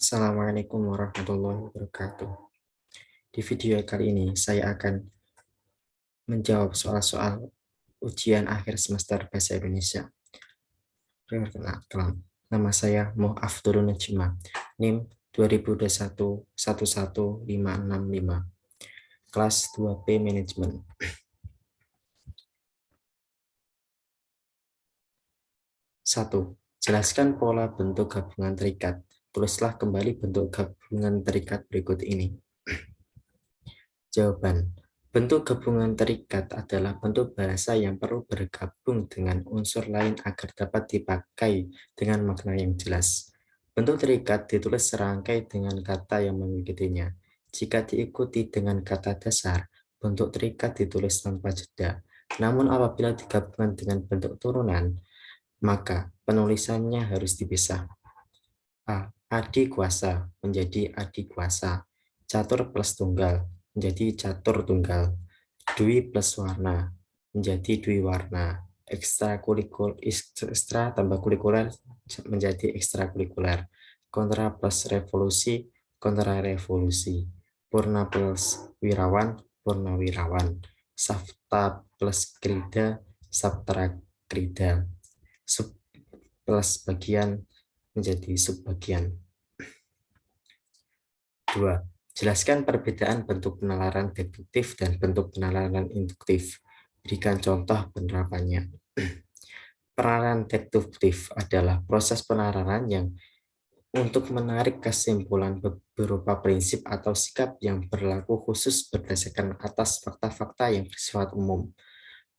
Assalamualaikum warahmatullahi wabarakatuh. Di video kali ini saya akan menjawab soal-soal ujian akhir semester Bahasa Indonesia. Perkenalkan, nama saya Afdurun Najma, NIM 2021 11565, kelas 2P Manajemen. 1. Jelaskan pola bentuk gabungan terikat. Tulislah kembali bentuk gabungan terikat berikut ini. Jawaban. Bentuk gabungan terikat adalah bentuk bahasa yang perlu bergabung dengan unsur lain agar dapat dipakai dengan makna yang jelas. Bentuk terikat ditulis serangkai dengan kata yang mengikutinya. Jika diikuti dengan kata dasar, bentuk terikat ditulis tanpa jeda. Namun apabila digabungkan dengan bentuk turunan, maka penulisannya harus dipisah. A. Adi kuasa menjadi adi kuasa. Catur plus tunggal menjadi catur tunggal. Dwi plus warna menjadi dwi warna. Ekstra tambah kurikuler menjadi ekstrakurikuler. Kontra plus revolusi, kontra revolusi. Purna plus wirawan, purna wirawan. Safta plus krida, saptra krida. Sub plus bagian menjadi subbagian. 2. Jelaskan perbedaan bentuk penalaran deduktif dan bentuk penalaran induktif. Berikan contoh penerapannya. Penalaran deduktif adalah proses penalaran yang untuk menarik kesimpulan berupa prinsip atau sikap yang berlaku khusus berdasarkan atas fakta-fakta yang bersifat umum.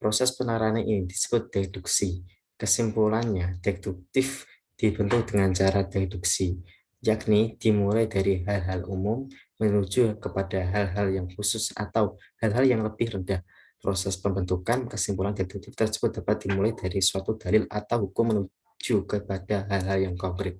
Proses penalaran ini disebut deduksi. Kesimpulannya, deduktif dibentuk dengan cara deduksi, yakni dimulai dari hal-hal umum menuju kepada hal-hal yang khusus atau hal-hal yang lebih rendah. Proses pembentukan kesimpulan deduktif tersebut dapat dimulai dari suatu dalil atau hukum menuju kepada hal-hal yang konkret.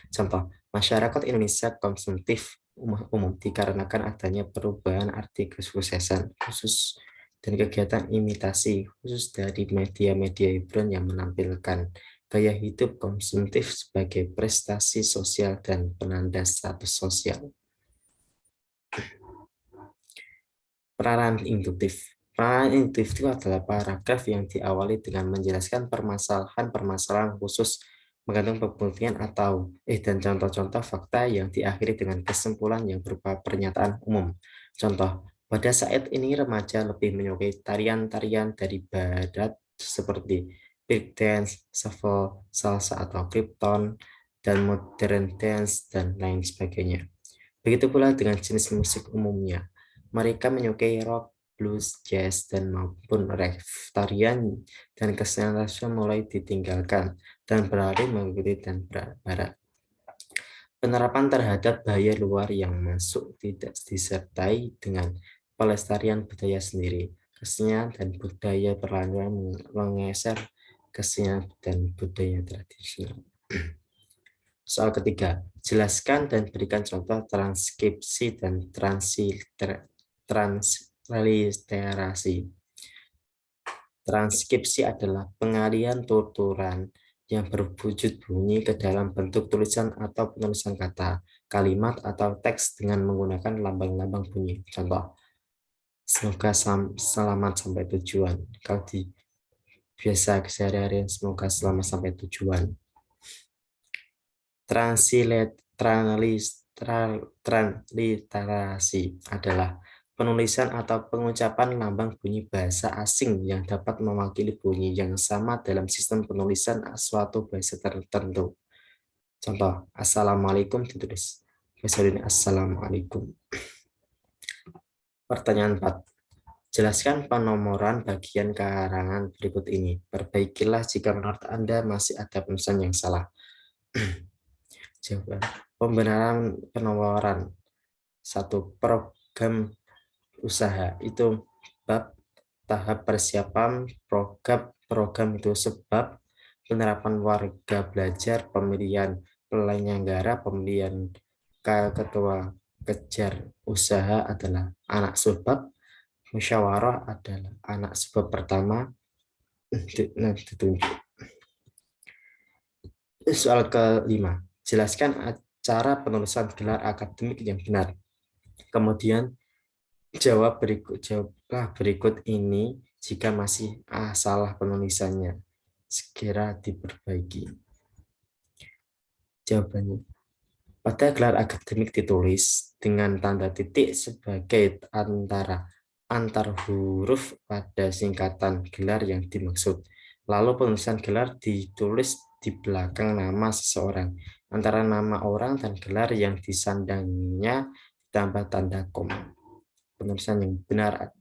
Contoh, masyarakat Indonesia konsumtif umum dikarenakan adanya perubahan arti kesuksesan khusus dan kegiatan imitasi khusus dari media-media hiburan yang menampilkan gaya hidup konsumtif sebagai prestasi sosial dan penanda status sosial. Peranan induktif. Peranan induktif itu adalah paragraf yang diawali dengan menjelaskan permasalahan khusus mengandung pembuktian atau dan contoh-contoh fakta yang diakhiri dengan kesimpulan yang berupa pernyataan umum. Contoh, pada saat ini remaja lebih menyukai tarian-tarian dari barat seperti break dance, shuffle, salsa atau krypton, dan modern dance, dan lain sebagainya. Begitu pula dengan jenis musik umumnya. Mereka menyukai rock, blues, jazz, dan maupun rave. Tarian dan kesenian mulai ditinggalkan dan beralih mengikuti dan barat. Penerapan terhadap bahaya luar yang masuk tidak disertai dengan pelestarian budaya sendiri. Kesenian dan budaya perlahan menggeser kesenian dan budaya tradisional. Soal ketiga, jelaskan dan berikan contoh transkripsi dan transliterasi. Transkripsi adalah pengalian tuturan yang berwujud bunyi ke dalam bentuk tulisan atau penulisan kata, kalimat, atau teks dengan menggunakan lambang-lambang bunyi. Contoh, semoga selamat sampai tujuan. Kalau di biasa keseharian, semoga selamat sampai tujuan. Transliterasi adalah penulisan atau pengucapan lambang bunyi bahasa asing yang dapat mewakili bunyi yang sama dalam sistem penulisan suatu bahasa tertentu. Contoh, Assalamualaikum ditulis bahasa Indonesia Assalamualaikum. Pertanyaan 4. Jelaskan penomoran bagian karangan berikut ini. Perbaikilah jika menurut Anda masih ada penulisan yang salah. Jawaban. Pembenaran penomoran. 1. Program usaha itu bab, tahap persiapan, program itu sebab, penerapan warga belajar, pemilihan penyelenggara, pemilihan ketua kejar usaha adalah anak sebab, musyawarah adalah anak sebab pertama. Ditunjuk. Soal kelima, jelaskan cara penulisan gelar akademik yang benar. Kemudian jawablah berikut ini jika masih salah penulisannya. Segera diperbaiki. Jawabannya. Pada gelar akademik ditulis dengan tanda titik sebagai antar huruf pada singkatan gelar yang dimaksud. Lalu penulisan gelar ditulis di belakang nama seseorang. Antara nama orang dan gelar yang disandangnya ditambah tanda koma. Penulisan yang benar.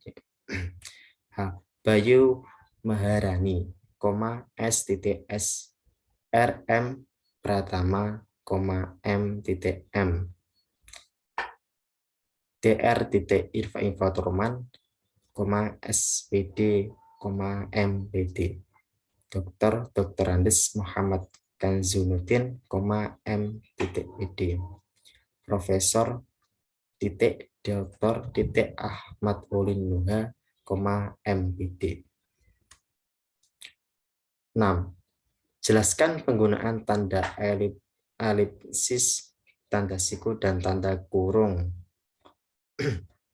H. Bayu Maharani, S.S. RM Pratama, M.M. Dr. Irfa-Irfaturman, SPD, MPD. Dr. Andes Muhammad Kanzunuddin, M.PD. Profesor Dr. Ahmad Ulin Nuha, MPD. 6. Jelaskan penggunaan tanda elipsis, tanda siku, dan tanda kurung.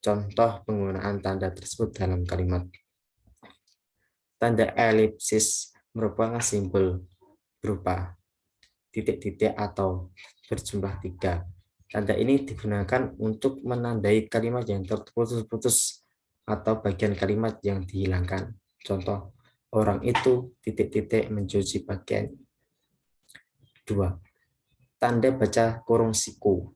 Contoh penggunaan tanda tersebut dalam kalimat. Tanda elipsis merupakan simbol berupa titik-titik atau berjumlah 3. Tanda ini digunakan untuk menandai kalimat yang terputus-putus atau bagian kalimat yang dihilangkan. Contoh, orang itu titik-titik mencuci pakaian. 2. Tanda baca kurung siku.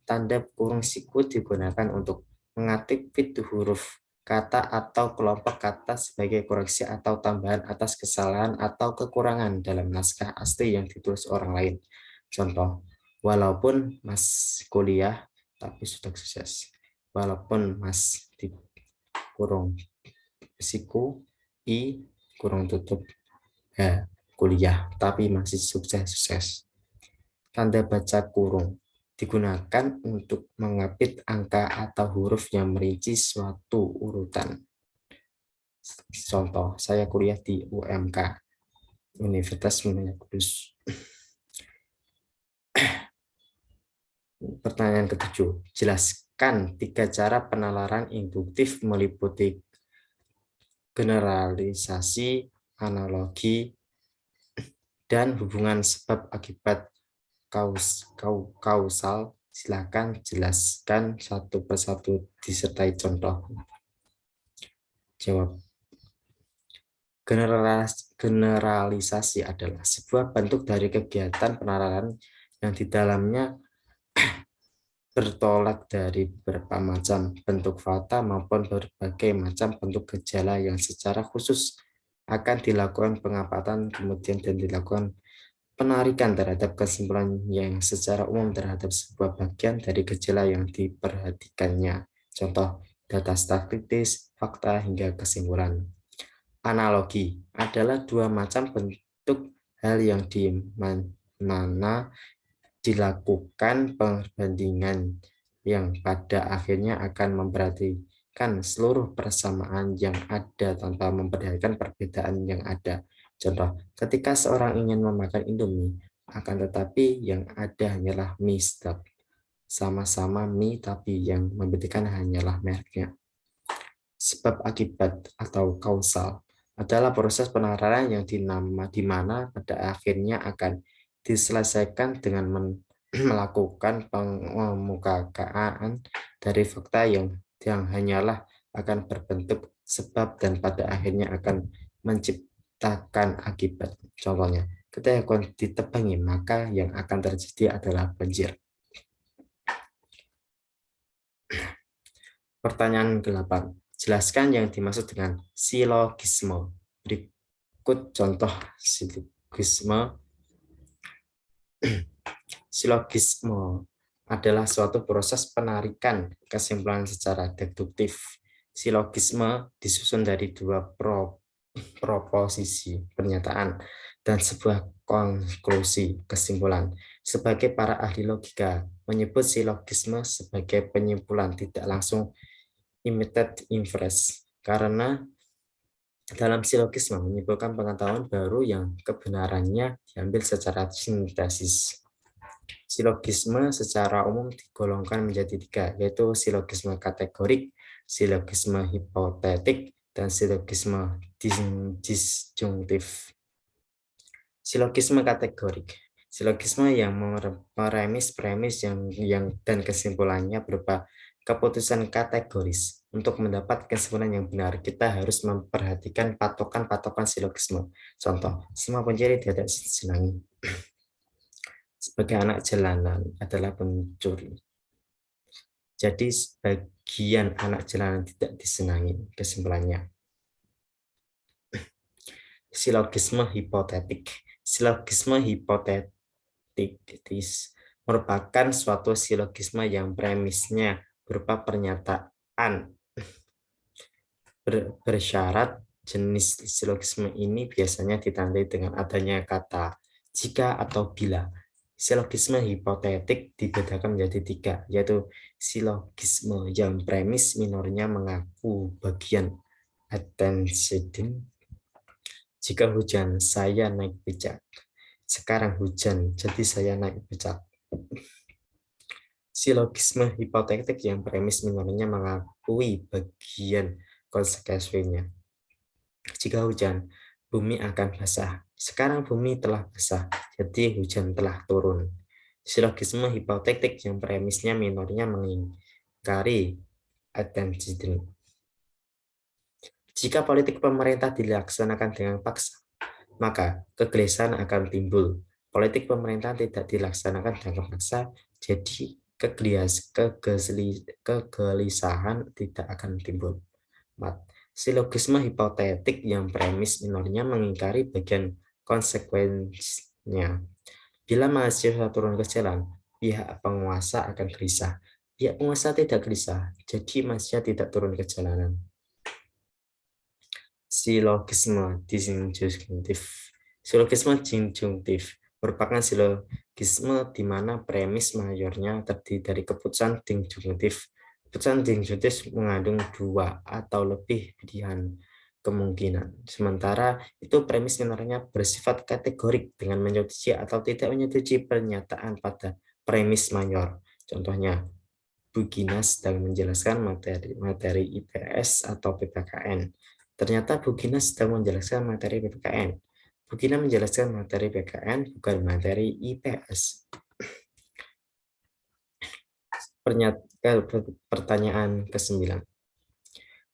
Tanda kurung siku digunakan untuk mengatik huruf kata atau kelompok kata sebagai koreksi atau tambahan atas kesalahan atau kekurangan dalam naskah asli yang ditulis orang lain. Contoh, walaupun Mas kuliah tapi sudah sukses. Walaupun Mas di kurung siku, I kurung tutup, H kuliah tapi masih sukses. Tanda baca kurung digunakan untuk mengapit angka atau huruf yang merinci suatu urutan. Contoh, saya kuliah di UMK, Universitas Muhammad Kudus. Pertanyaan ke-7. Jelaskan 3 cara penalaran induktif meliputi generalisasi, analogi, dan hubungan sebab akibat kausal. Silakan jelaskan satu persatu disertai contoh. Jawab. Generalisasi adalah sebuah bentuk dari kegiatan penalaran yang di dalamnya bertolak dari beberapa macam bentuk fakta maupun berbagai macam bentuk gejala yang secara khusus akan dilakukan pengamatan kemudian dan dilakukan penarikan terhadap kesimpulan yang secara umum terhadap sebuah bagian dari gejala yang diperhatikannya. Contoh, data statistis, fakta, hingga kesimpulan. Analogi adalah 2 macam bentuk hal yang di mana dilakukan perbandingan yang pada akhirnya akan memperhatikan seluruh persamaan yang ada tanpa memperhatikan perbedaan yang ada. Contoh, ketika seorang ingin memakan Indomie, akan tetapi yang ada hanyalah mie sedap. Sama-sama mie, tapi yang membedakan hanyalah mereknya. Sebab akibat atau kausal adalah proses penalaran yang di mana pada akhirnya akan diselesaikan dengan melakukan pengemukaan dari fakta yang hanyalah akan berbentuk sebab dan pada akhirnya akan menciptakan akibat. Contohnya, ketika akan ditebangi, maka yang akan terjadi adalah banjir. Pertanyaan ke-8. Jelaskan yang dimaksud dengan silogisme. Berikut contoh silogisme. Silogisme adalah suatu proses penarikan kesimpulan secara deduktif. Silogisme disusun dari 2 proposisi pernyataan dan sebuah konklusi kesimpulan. Sebagai para ahli logika menyebut silogisme sebagai penyimpulan tidak langsung immediate inference, karena dalam silogisme menyimpulkan pengetahuan baru yang kebenarannya diambil secara sintesis. Silogisme secara umum digolongkan menjadi tiga, yaitu silogisme kategorik, silogisme hipotetik, dan silogisme disjungtif. Silogisme kategorik. Silogisme yang premis yang dan kesimpulannya berupa keputusan kategoris. Untuk mendapat kesimpulan yang benar, kita harus memperhatikan patokan-patokan silogisme. Contoh, semua pencuri tidak disenangi. Sebagai anak jalanan adalah pencuri. Jadi sebagian anak jalanan tidak disenangi, kesimpulannya. Silogisme hipotetik. Silogisme hipotetis merupakan suatu silogisme yang premisnya berupa pernyataan bersyarat. Jenis silogisme ini biasanya ditandai dengan adanya kata jika atau bila. Silogisme hipotetik dibedakan menjadi tiga, yaitu silogisme yang premis minornya mengaku bagian antecedent. Jika hujan, saya naik becak. Sekarang hujan, jadi saya naik becak. Silogisme hipotetik yang premis minornya mengakui bagian konsekuensinya. Jika hujan, bumi akan basah. Sekarang bumi telah basah, jadi hujan telah turun. Silogisme hipotetik yang premisnya minornya mengingkari antecedent. Jika politik pemerintah dilaksanakan dengan paksa, maka kegelisahan akan timbul. Politik pemerintah tidak dilaksanakan dengan paksa, jadi kegelisahan tidak akan timbul. 4. Silogisme hipotetik yang premis minornya mengingkari bagian konsekuensinya. Bila mahasiswa turun ke jalan, pihak penguasa akan gelisah. Pihak penguasa tidak gelisah, jadi mahasiswa tidak turun ke jalanan. Silogisme disjungtif. Silogisme disjungtif merupakan silogisme di mana premis mayornya terdiri dari keputusan disjungtif. Keputusan disjungtif mengandung dua atau lebih pilihan kemungkinan. Sementara itu premis minornya bersifat kategorik dengan menyetujui atau tidak menyetujui pernyataan pada premis mayor. Contohnya, Bu Gina sedang menjelaskan materi IPS atau PPKN. Ternyata Bu Gina sedang menjelaskan materi PPKN. Bu Gina menjelaskan materi PPKN bukan materi IPS. Pertanyaan ke-9.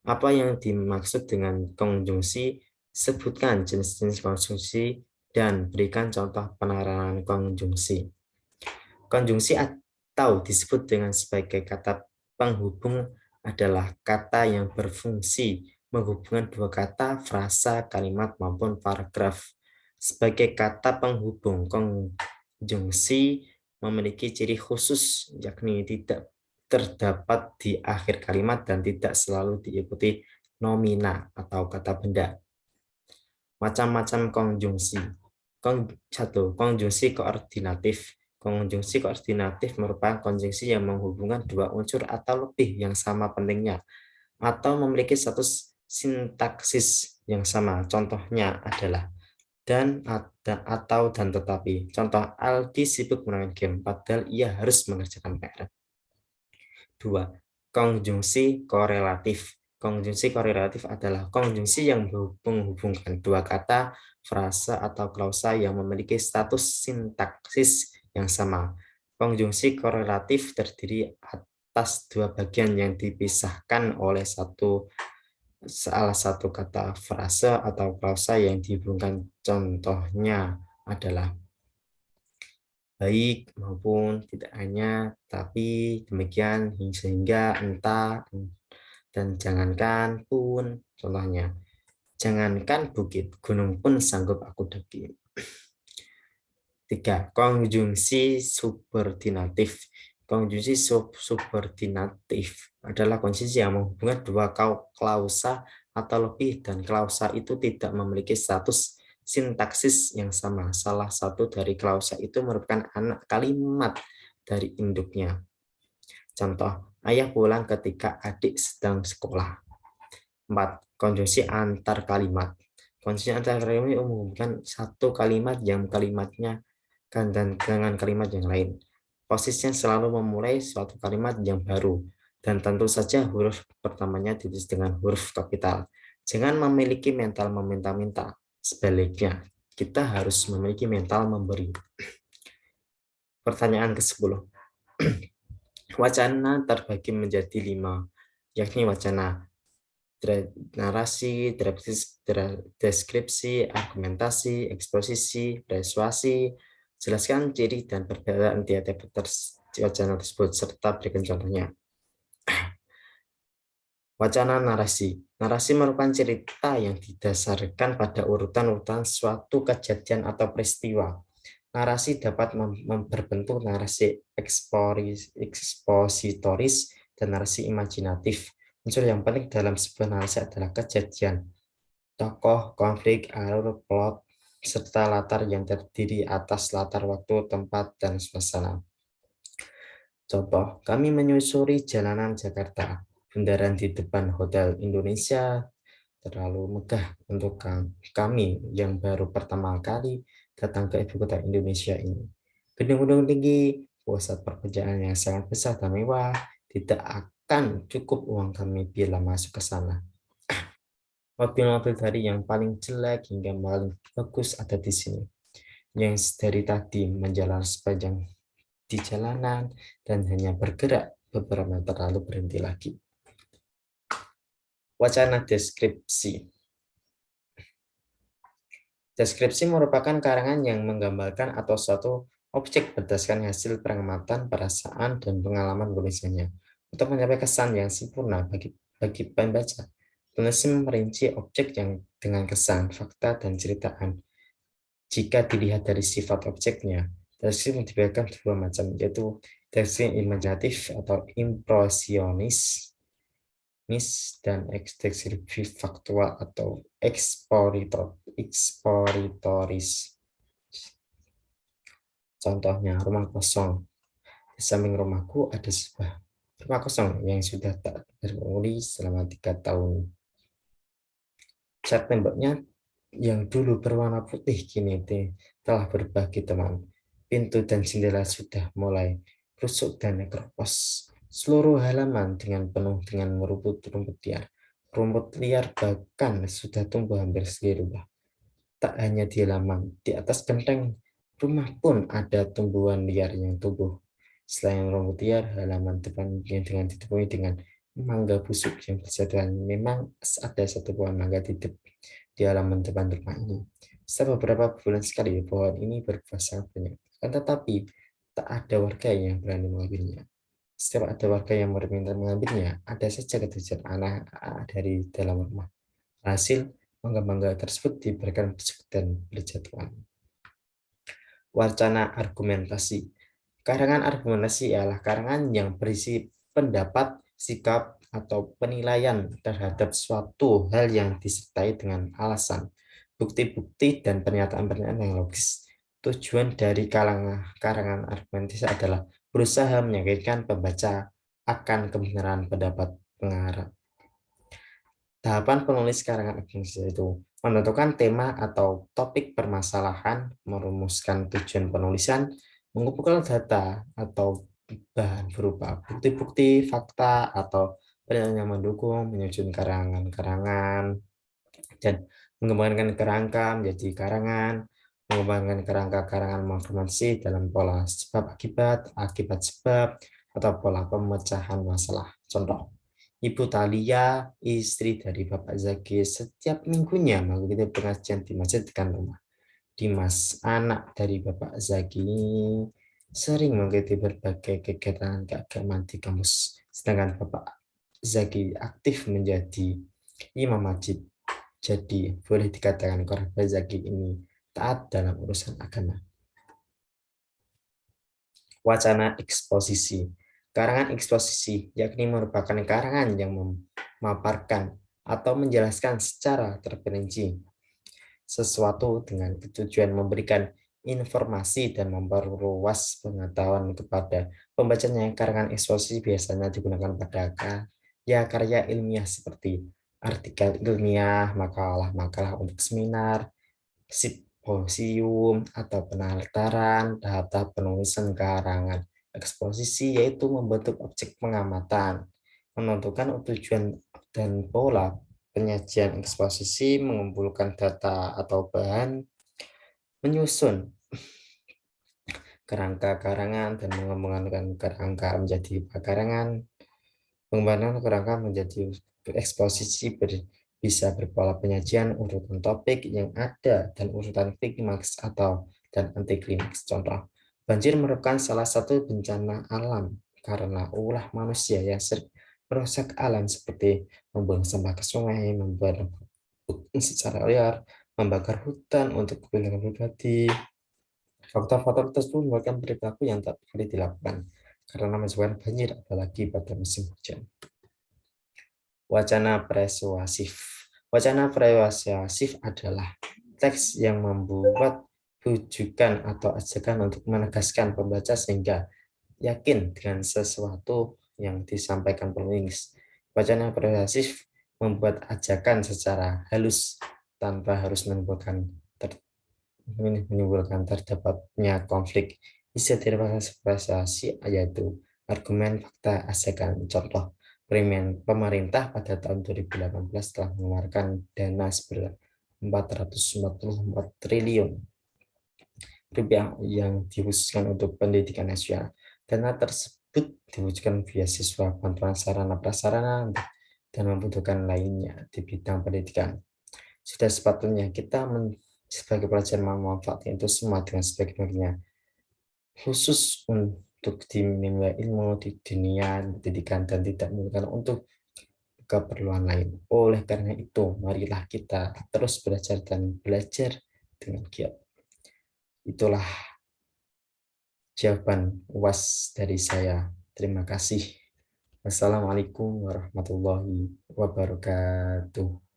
Apa yang dimaksud dengan konjungsi? Sebutkan jenis-jenis konjungsi dan berikan contoh penerapan konjungsi. Konjungsi atau disebut dengan sebagai kata penghubung adalah kata yang berfungsi menghubungkan dua kata, frasa, kalimat, maupun paragraf. Sebagai kata penghubung, konjungsi memiliki ciri khusus, yakni tidak terdapat di akhir kalimat dan tidak selalu diikuti nomina atau kata benda. Macam-macam konjungsi. 1. Konjungsi koordinatif. Konjungsi koordinatif merupakan konjungsi yang menghubungkan dua unsur atau lebih yang sama pentingnya atau memiliki status sintaksis yang sama. Contohnya adalah dan, ada, atau, dan tetapi. Contoh, Aldi sibuk memainkan game, padahal ia harus mengerjakan PR. 2. Konjungsi korelatif. Konjungsi korelatif adalah konjungsi yang menghubungkan dua kata, frasa, atau klausa yang memiliki status sintaksis yang sama. Konjungsi korelatif terdiri atas dua bagian yang dipisahkan oleh salah satu kata frase atau klausa yang dihubungkan. Contohnya adalah baik maupun tidak hanya, tapi, demikian, sehingga, entah, dan jangankan pun. Contohnya, jangankan bukit, gunung pun sanggup aku daki. 3. Konjungsi subordinatif. Konjungsi subordinatif adalah konjungsi yang menghubungkan dua klausa atau lebih, dan klausa itu tidak memiliki status sintaksis yang sama. Salah satu dari klausa itu merupakan anak kalimat dari induknya. Contoh, ayah pulang ketika adik sedang sekolah. 4. Konjungsi antar kalimat. Konjungsi antar kalimat menghubungkan satu kalimat yang kalimatnya dan dengan kalimat yang lain. Posisinya selalu memulai suatu kalimat yang baru, dan tentu saja huruf pertamanya ditulis dengan huruf kapital. Jangan memiliki mental meminta-minta. Sebaliknya, kita harus memiliki mental memberi. Pertanyaan ke-10. Wacana terbagi menjadi 5, yakni wacana narasi, deskripsi, argumentasi, eksposisi, persuasi. Jelaskan ciri dan perbedaan tiap-tiap wacana tersebut serta berikan contohnya. Wacana narasi. Narasi merupakan cerita yang didasarkan pada urutan-urutan suatu kejadian atau peristiwa. Narasi dapat berbentuk narasi ekspositoris dan narasi imajinatif. Unsur yang penting dalam sebuah narasi adalah kejadian, tokoh, konflik, alur, plot, serta latar yang terdiri atas latar waktu, tempat, dan suasana. Contoh, kami menyusuri jalanan Jakarta. Kendaraan di depan Hotel Indonesia terlalu megah untuk kami yang baru pertama kali datang ke ibu kota Indonesia ini. Gedung-gedung tinggi, pusat perbelanjaan yang sangat besar dan mewah, tidak akan cukup uang kami bila masuk ke sana. Mobil-mobil dari yang paling jelek hingga paling bagus ada di sini. Yang dari tadi menjalar sepanjang di jalanan dan hanya bergerak beberapa meter lalu berhenti lagi. Wacana deskripsi. Deskripsi merupakan karangan yang menggambarkan atau suatu objek berdasarkan hasil pengamatan, perasaan, dan pengalaman penulisannya. Untuk mencapai kesan yang sempurna bagi pembaca, penulis merinci objek yang dengan kesan, fakta, dan ceritaan. Jika dilihat dari sifat objeknya, deskripsi diberikan dua macam, yaitu deskripsi imajinatif atau impresionis, dan deskripsi faktual atau ekspositoris. Contohnya, rumah kosong. Di samping rumahku ada sebuah rumah kosong yang sudah tak berpenghuni selama 3 tahun. Cat temboknya yang dulu berwarna putih kini telah berubah teman. Pintu dan jendela sudah mulai rusuk dan keropos. Seluruh halaman penuh dengan rumput liar. Rumput liar bahkan sudah tumbuh hampir seluruh. Tak hanya di halaman, di atas genteng rumah pun ada tumbuhan liar yang tumbuh. Selain rumput liar, halaman depan yang ditemui dengan mangga busuk yang berjatuhan. Memang ada satu pohon mangga di halaman depan rumah ini. Setelah beberapa bulan sekali, pohon ini berbuah sangat banyak. Tetapi tak ada warga yang berani mengambilnya. Setiap ada warga yang berminta mengambilnya, ada saja kejadian aneh dari dalam rumah. Hasil, mangga-mangga tersebut diberikan busuk dan berjatuhan. Wacana argumentasi. Karangan argumentasi ialah karangan yang berisi pendapat, sikap, atau penilaian terhadap suatu hal yang disertai dengan alasan, bukti-bukti, dan pernyataan-pernyataan yang logis. Tujuan dari karangan argumentasi adalah berusaha meyakinkan pembaca akan kebenaran pendapat pengarang. Tahapan penulis karangan argumentasi itu menentukan tema atau topik permasalahan, merumuskan tujuan penulisan, mengumpulkan data atau bahan berupa bukti-bukti, fakta, atau penilaian yang mendukung, menyusun karangan-karangan, dan mengembangkan kerangka menjadi karangan, mengembangkan kerangka karangan menginformasi dalam pola sebab akibat, akibat sebab, atau pola pemecahan masalah. Contoh, Ibu Thalia, istri dari Bapak Zaki, setiap minggunya mengikuti pengajian di masjid dekat rumah. Dimas, anak dari Bapak Zaki, sering mengikuti berbagai kegiatan keagamaan di kampus. Sedangkan Bapak Zaki aktif menjadi imam masjid. Jadi, boleh dikatakan keluarga Zaki ini taat dalam urusan agama. Wacana eksposisi. Karangan eksposisi yakni merupakan karangan yang memaparkan atau menjelaskan secara terperinci sesuatu dengan tujuan memberikan informasi dan memperluas pengetahuan kepada pembacanya. Karangan eksposisi biasanya digunakan pada karya ilmiah seperti artikel ilmiah, makalah-makalah untuk seminar, simposium atau penataran data penulisan karangan. Eksposisi yaitu membentuk objek pengamatan, menentukan tujuan dan pola penyajian eksposisi, mengumpulkan data atau bahan, menyusun kerangka karangan dan mengembangkan kerangka menjadi karangan. Pengembangan kerangka menjadi eksposisi bisa berpola penyajian, urutan topik yang ada, dan urutan klimaks atau dan anti klimaks. Contoh, banjir merupakan salah satu bencana alam karena ulah manusia yang sering merusak alam seperti membuang sampah ke sungai, membuat secara liar, membakar hutan untuk kepentingan pribadi. Faktor-faktor tersebut merupakan perilaku yang tak boleh dilakukan karena menyebabkan banjir apalagi pada musim hujan. Wacana persuasif. Wacana persuasif adalah teks yang membuat rujukan atau ajakan untuk menegaskan pembaca sehingga yakin dengan sesuatu yang disampaikan penulis. Wacana persuasif membuat ajakan secara halus tanpa harus menimbulkan terdapatnya konflik. Isi dari persuasi yaitu argumen, fakta, ajakan. Contoh, pemerintah pada tahun 2018 telah mengeluarkan dana seberat 444 triliun rupiah yang dikhususkan untuk pendidikan nasional. Dana tersebut diwujudkan beasiswa, bantuan sarana prasarana, dan membutuhkan lainnya di bidang pendidikan. Sudah sepatutnya kita sebagai pelajar memanfaatkan itu semua dengan sebaik-baiknya, khusus untuk di dunia ilmu, di dunia pendidikan, dan tidak menggunakan untuk keperluan lain. Oleh karena itu, marilah kita terus belajar dan belajar dengan giat. Itulah jawaban UAS dari saya. Terima kasih. Wassalamualaikum warahmatullahi wabarakatuh.